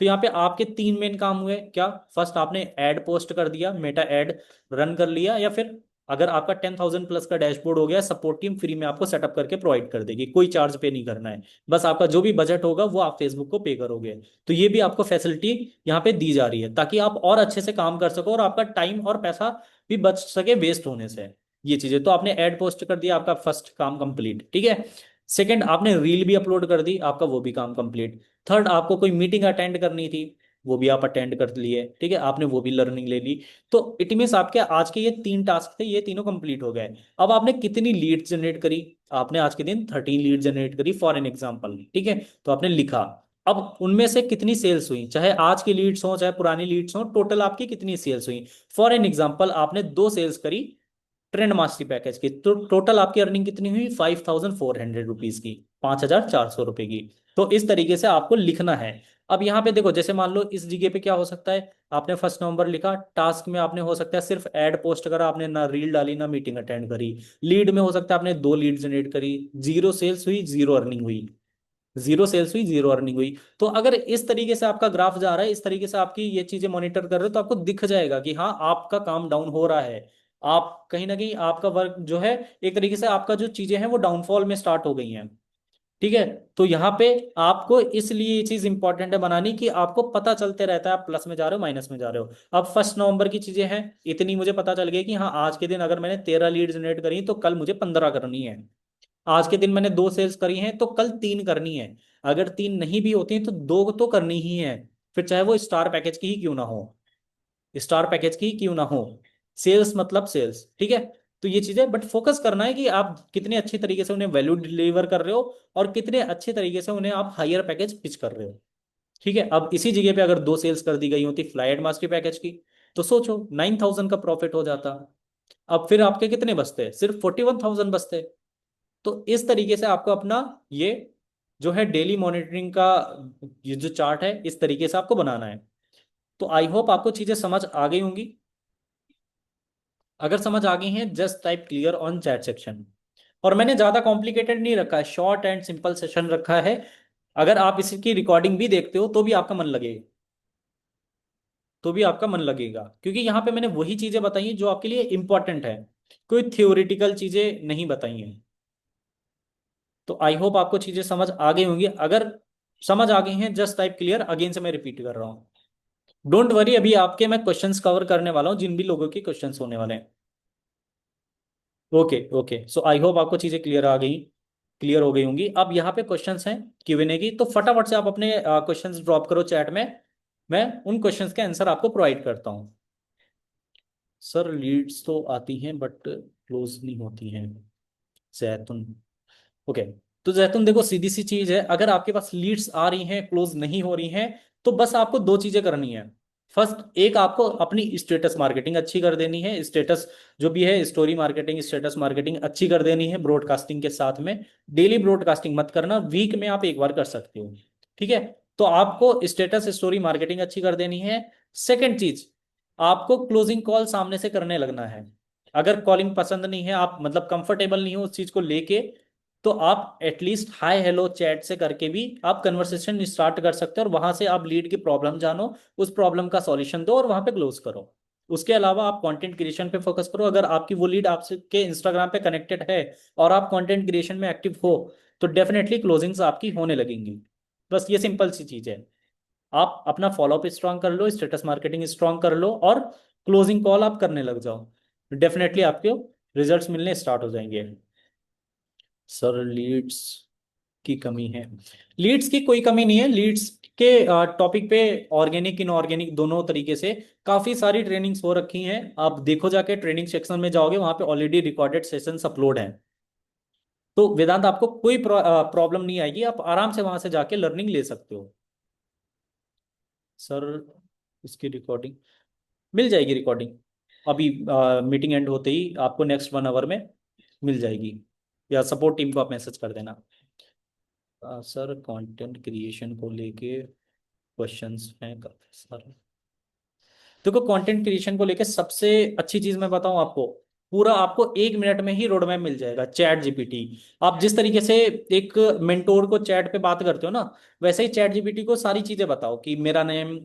S1: तो यहाँ पे आपके 3 मेन काम हुए क्या? फर्स्ट, आपने एड पोस्ट कर दिया, मेटा एड रन कर लिया, या फिर अगर आपका 10,000 प्लस का डैशबोर्ड हो गया, सपोर्ट टीम फ्री में आपको सेटअप करके प्रोवाइड कर देगी, कोई चार्ज पे नहीं करना है। बस आपका जो भी बजट होगा वो आप फेसबुक को पे करोगे। तो ये भी आपको फैसिलिटी यहाँ पे दी जा रही है, ताकि आप और अच्छे से काम कर सको और आपका टाइम और पैसा भी बच सके वेस्ट होने से। ये चीजें तो आपने ऐड पोस्ट कर दिया, आपका फर्स्ट काम कंप्लीट, ठीक है। सेकंड, आपने रील भी अपलोड कर दी, आपका वो भी काम कंप्लीट। थर्ड, आपको कोई मीटिंग अटेंड करनी थी, वो भी आप अटेंड कर लिए, ठीक है, आपने वो भी लर्निंग ले ली। तो इट मीन्स आपके आज के ये 3 टास्क थे, ये तीनों कंप्लीट हो गए। अब आपने कितनी लीड जनरेट करी? आपने आज के दिन 13 लीड जनरेट करी फॉर एन एग्जाम्पल, ठीक है। तो आपने लिखा, अब उनमें से कितनी सेल्स हुई, चाहे आज की लीड्स हो चाहे पुरानी लीड्स हो, टोटल आपकी कितनी सेल्स हुई? फॉर एन एग्जाम्पल आपने 2 सेल्स करी ट्रेंड मास्टरी पैकेज की, तो टोटल आपकी अर्निंग कितनी हुई? 5,400 रुपीज की, 5,400 रुपए की। तो इस तरीके से आपको लिखना है। अब यहाँ पे देखो, जैसे मान लो इस जगह पे क्या हो सकता है, आपने 1 नवंबर लिखा, टास्क में आपने हो सकता है सिर्फ एड पोस्ट करा, आपने ना रील डाली ना मीटिंग अटेंड करी। लीड में हो सकता है आपने 2 लीड जनरेट करी, 0 सेल्स हुई, 0 अर्निंग हुई, 0 सेल्स हुई, 0 अर्निंग हुई। तो अगर इस तरीके से आपका ग्राफ जा रहा है, इस तरीके से आपकी ये चीजें मॉनिटर कर रहे हो, तो आपको दिख जाएगा कि हाँ आपका काम डाउन हो रहा है। आप कहीं ना कहीं आपका वर्क जो है, एक तरीके से आपका जो चीजें हैं वो डाउनफॉल में स्टार्ट हो गई हैं। ठीक है। तो यहाँ पे आपको इसलिए ये चीज इंपॉर्टेंट है बनानी कि आपको पता चलते रहता है आप प्लस में जा रहे हो माइनस में जा रहे हो। अब 1 नवंबर की चीजें हैं, इतनी मुझे पता चल गई कि हाँ आज के दिन अगर मैंने 13 लीड जनरेट करी तो कल मुझे 15 करनी है। आज के दिन मैंने 2 सेल्स करी हैं तो कल 3 करनी है। अगर 3 नहीं भी होती तो 2 तो करनी ही है, फिर चाहे वो स्टार पैकेज की ही क्यों ना हो। स्टार पैकेज की क्यों ना हो। सेल्स मतलब सेल्स, ठीक है। तो ये चीजें, बट फोकस करना है कि आप कितने अच्छे तरीके से उन्हें वैल्यू डिलीवर कर रहे हो और कितने अच्छे तरीके से उन्हें आप हायर पैकेज पिच कर रहे हो। ठीक है। अब इसी जगह पे अगर 2 सेल्स कर दी गई होती फ्लाइट मास्टरी पैकेज की, तो सोचो 9,000 का प्रॉफिट हो जाता। अब फिर आपके कितने बचते, सिर्फ 41,000 बचते। तो इस तरीके से आपको अपना ये जो है डेली मॉनिटरिंग का ये जो चार्ट है इस तरीके से आपको बनाना है। तो आई होप आपको चीजें समझ आ गई होंगी। अगर समझ आ गई हैं just type clear on chat section. और मैंने ज्यादा कॉम्प्लिकेटेड नहीं रखा है, शॉर्ट एंड सिंपल सेशन रखा है। अगर आप इसकी रिकॉर्डिंग भी देखते हो तो भी आपका मन लगेगा, तो भी आपका मन लगेगा, क्योंकि यहाँ पे मैंने वही चीजें बताई हैं जो आपके लिए इंपॉर्टेंट है। कोई थियोरिटिकल चीजें नहीं बताई हैं। तो आई होप आपको चीजें समझ आ गई होंगी। अगर समझ आ गई हैं जस्ट टाइप क्लियर, अगेन से मैं रिपीट कर रहा हूँ। डोंट वरी, अभी आपके मैं क्वेश्चंस कवर करने वाला हूँ जिन भी लोगों के क्वेश्चंस होने वाले हैं। Okay okay, so I hope आपको चीजें क्लियर आ गई, क्लियर हो गई होंगी। अब यहाँ पे क्वेश्चंस हैं Q&A की, तो फटाफट से आप अपने क्वेश्चंस ड्रॉप करो चैट में। मैं उन क्वेश्चंस के आंसर आपको प्रोवाइड करता हूँ। सर लीड्स तो आती हैं बट क्लोज नहीं होती हैं। जैतून, ओके। तो जैतून देखो सीधी सी चीज है, अगर आपके पास लीड्स आ रही हैं क्लोज नहीं हो रही हैं, तो बस आपको 2 चीजें करनी है। फर्स्ट, एक आपको अपनी स्टेटस मार्केटिंग अच्छी कर देनी है, स्टेटस जो भी है स्टोरी मार्केटिंग स्टेटस मार्केटिंग अच्छी कर देनी है ब्रॉडकास्टिंग के साथ में। डेली ब्रॉडकास्टिंग मत करना, वीक में आप एक बार कर सकते हो। ठीक है। तो आपको स्टेटस स्टोरी मार्केटिंग अच्छी कर देनी है। सेकेंड चीज, आपको क्लोजिंग कॉल सामने से करने लगना है। अगर कॉलिंग पसंद नहीं है, आप मतलब कंफर्टेबल नहीं हो उस चीज को लेके, तो आप एटलीस्ट हाय हेलो चैट से करके भी आप कन्वर्सेशन स्टार्ट कर सकते हो और वहां से आप लीड की प्रॉब्लम जानो, उस प्रॉब्लम का सॉल्यूशन दो और वहां पे क्लोज करो। उसके अलावा आप कंटेंट क्रिएशन पे फोकस करो। अगर आपकी वो लीड आपसे के इंस्टाग्राम पे कनेक्टेड है और आप कंटेंट क्रिएशन में एक्टिव हो, तो डेफिनेटली क्लोजिंग्स आपकी होने लगेंगी। बस ये सिंपल सी चीज है। आप अपना फॉलोअप स्ट्रांग कर लो, स्टेटस मार्केटिंग स्ट्रांग कर लो और क्लोजिंग कॉल आप करने लग जाओ, डेफिनेटली आपके रिजल्ट्स मिलने स्टार्ट हो जाएंगे। सर लीड्स की कमी है, लीड्स की कोई कमी नहीं है। लीड्स के टॉपिक पे ऑर्गेनिक इनऑर्गेनिक दोनों तरीके से काफी सारी ट्रेनिंग्स हो रखी हैं। आप देखो जाके ट्रेनिंग सेक्शन में जाओगे, वहां पे ऑलरेडी रिकॉर्डेड सेशंस अपलोड हैं। तो वेदांत आपको कोई प्रॉब्लम नहीं आएगी, आप आराम से वहां से जाके लर्निंग ले सकते हो। सर इसकी रिकॉर्डिंग मिल जाएगी, रिकॉर्डिंग अभी मीटिंग एंड होते ही आपको नेक्स्ट 1 आवर में मिल जाएगी, या सपोर्ट टीम को आप मैसेज कर देना। सर कंटेंट क्रिएशन को लेके क्वेश्चंस हैं काफी सारे। देखो कंटेंट क्रिएशन को लेके सबसे अच्छी चीज मैं बताऊं आपको, पूरा आपको 1 मिनट में ही रोड मैप मिल जाएगा। चैट जीपीटी, आप जिस तरीके से एक मेंटोर को चैट पे बात करते हो ना, वैसे ही चैट जीपीटी को सारी चीजें बताओ कि मेरा नेम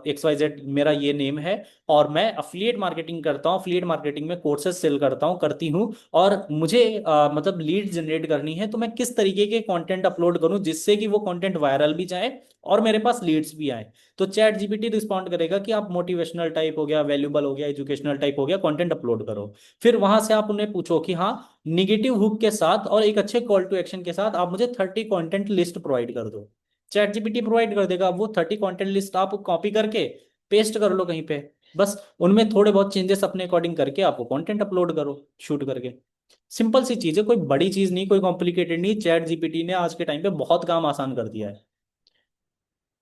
S1: XYZ, मेरा ये नेम है और मैं अफिलिएट मार्केटिंग करता हूँ, अफिलिएट मार्केटिंग में कोर्सेज सेल करता हूँ, करती हूँ, और मुझे मतलब लीड जनरेट करनी है, तो मैं किस तरीके के कंटेंट अपलोड करूँ जिससे कि वो कंटेंट वायरल भी जाए और मेरे पास लीड्स भी आए। तो चैट जीपीटी रिस्पॉन्ड करेगा कि आप मोटिवेशनल टाइप हो गया, वैल्यूबल हो गया, एजुकेशनल टाइप हो गया, कंटेंट अपलोड करो। फिर वहां से आप उन्हें पूछो कि हाँ, निगेटिव हुक के साथ और एक अच्छे कॉल टू एक्शन के साथ आप मुझे 30 कंटेंट लिस्ट प्रोवाइड कर दो। चैट जीपीटी प्रोवाइड कर देगा वो 30 कंटेंट लिस्ट, आप कॉपी करके पेस्ट कर लो कहीं पे। बस उनमें थोड़े बहुत चेंजेस अपने अकॉर्डिंग करके आपको कंटेंट अपलोड करो शूट करके। सिंपल सी चीज है, कोई बड़ी चीज नहीं, कोई कॉम्प्लिकेटेड नहीं। चैट जीपीटी ने आज के टाइम पे बहुत काम आसान कर दिया है।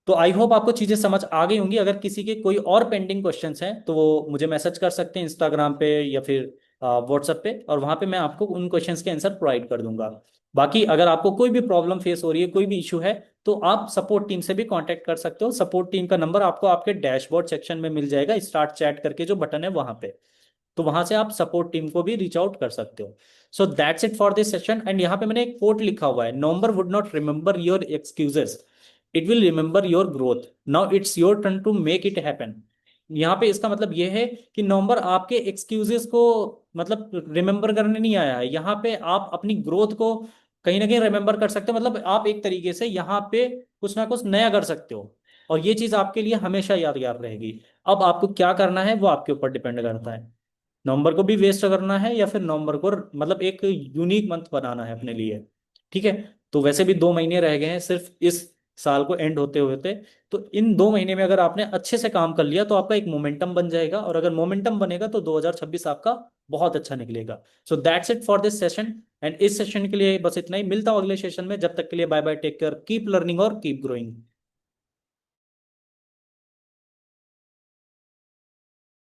S1: तो आई होप आपको चीजें समझ आ गई होंगी। अगर किसी के कोई और पेंडिंग क्वेश्चंस हैं तो वो मुझे मैसेज कर सकते हैं इंस्टाग्राम पे या फिर व्हाट्सएप पे, और वहां पे मैं आपको उन क्वेश्चंस के आंसर प्रोवाइड कर दूंगा। बाकी अगर आपको कोई भी प्रॉब्लम फेस हो रही है, कोई भी इशू है, तो आप सपोर्ट टीम से भी कांटेक्ट कर सकते हो। सपोर्ट टीम का नंबर आपको आपके डैशबोर्ड सेक्शन में मिल जाएगा, स्टार्ट चैट करके जो बटन है वहां पे। तो वहां से आप सपोर्ट टीम को भी रीच आउट कर सकते हो। So that's it for this session. And यहाँ पे मैंने एक कोट लिखा हुआ है, November would not remember your excuses, it will remember your growth. Now it's your turn to make it happen. यहाँ पे इसका मतलब ये है कि नवंबर आपके एक्सक्यूजेस को मतलब रिमेम्बर करने नहीं आया है, यहाँ पे आप अपनी ग्रोथ को कहीं ना कहीं रिमेम्बर कर सकते हो, मतलब आप एक तरीके से यहाँ पे कुछ ना कुछ नया कर सकते हो, और ये चीज आपके लिए हमेशा यादगार रहेगी। अब आपको क्या करना है वो आपके ऊपर डिपेंड करता है, नवंबर को भी वेस्ट करना है या फिर नवंबर को मतलब एक यूनिक मंथ बनाना है अपने लिए। ठीक है, तो वैसे भी 2 महीने रह गए हैं सिर्फ इस साल को एंड होते होते, तो इन 2 महीने में अगर आपने अच्छे से काम कर लिया तो आपका एक मोमेंटम बन जाएगा, और अगर मोमेंटम बनेगा तो 2026 आपका बहुत अच्छा निकलेगा। सो that's it for this session, and इस सेशन के लिए बस इतना ही, मिलता हूं अगले सेशन में, जब तक के लिए bye bye, take care, keep learning और कीप ग्रोइंग।